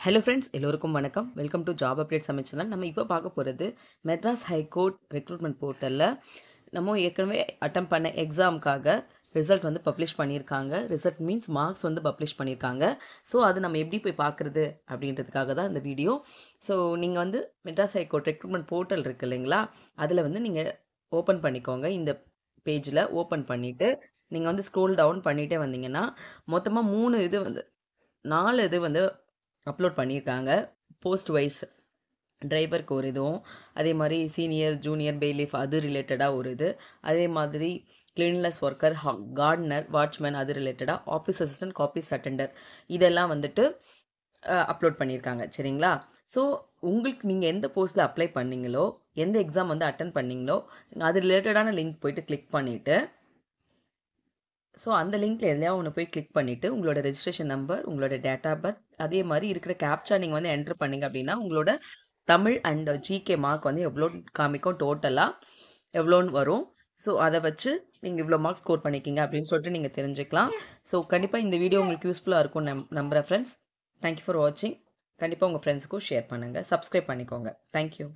Hello friends, எல்லோருக்கும் வணக்கம். Welcome to job update சமைச்சனால். நம்ம இப்போ பார்க்க போகிறது மெட்ராஸ் ஹைகோர்ட் ரெக்ரூட்மெண்ட் போர்ட்டலில் நம்ம ஏற்கனவே அட்டம் பண்ண எக்ஸாமுக்காக ரிசல்ட் வந்து பப்ளிஷ் பண்ணியிருக்காங்க. ரிசல்ட் மீன்ஸ் மார்க்ஸ் வந்து பப்ளிஷ் பண்ணியிருக்காங்க. ஸோ அது நம்ம எப்படி போய் பார்க்குறது அப்படின்றதுக்காக தான் இந்த வீடியோ. ஸோ நீங்கள் வந்து மெட்ராஸ் ஹைகோர்ட் ரெக்ரூட்மெண்ட் போர்ட்டல் இருக்குது இல்லைங்களா, அதில் வந்து நீங்கள் ஓப்பன் பண்ணிக்கோங்க. இந்த பேஜில் ஓப்பன் பண்ணிவிட்டு நீங்கள் வந்து ஸ்க்ரோல் டவுன் பண்ணிகிட்டே வந்தீங்கன்னா மொத்தமாக 4 இது வந்து அப்லோட் பண்ணியிருக்காங்க. போஸ்ட் வைஸ் டிரைவருக்கு ஒரு இதுவும், அதே மாதிரி சீனியர் ஜூனியர் பெய்லிஃப் அது ரிலேட்டடாக ஒரு இது, அதே மாதிரி கிளீன்லெஸ் ஒர்க்கர், கார்டனர், வாட்ச்மேன் அது ரிலேட்டடாக, ஆஃபீஸ் அசிஸ்டன்ட், காப்பீஸ் அட்டெண்டர் இதெல்லாம் வந்துட்டு அப்லோட் பண்ணியிருக்காங்க. சரிங்களா? ஸோ உங்களுக்கு நீங்கள் எந்த போஸ்ட்டில் அப்ளை பண்ணீங்களோ, எந்த எக்ஸாம் வந்து அட்டன் பண்ணீங்களோ, அது ரிலேட்டடான லிங்க் போயிட்டு கிளிக் பண்ணிவிட்டு, ஸோ அந்த லிங்க்கில் எதையா ஒன்று போய் கிளிக் பண்ணிவிட்டு உங்களோட ரெஜிஸ்ட்ரேஷன் நம்பர், உங்களோட டேட் ஆஃப் பர்த், அதே மாதிரி இருக்கிற கேப்சா நீங்கள் வந்து என்ட்ரு பண்ணிங்க அப்படின்னா உங்களோட தமிழ் அண்ட் ஜிகே மார்க் வந்து எவ்வளோ காமிக்கும், டோட்டலாக எவ்வளோன்னு வரும். ஸோ அதை வச்சு நீங்கள் இவ்வளோ மார்க் ஸ்கோர் பண்ணிக்கிங்க அப்படின்னு சொல்லிட்டு நீங்கள் தெரிஞ்சுக்கலாம். ஸோ கண்டிப்பாக இந்த வீடியோ உங்களுக்கு யூஸ்ஃபுல்லாக இருக்கும் நம்புகிறேன் ஃப்ரெண்ட்ஸ். தேங்க்யூ ஃபார் வாட்சிங். கண்டிப்பாக உங்கள் ஃப்ரெண்ட்ஸுக்கும் ஷேர் பண்ணுங்கள், சப்ஸ்கிரைப் பண்ணிக்கோங்க. தேங்க்யூ.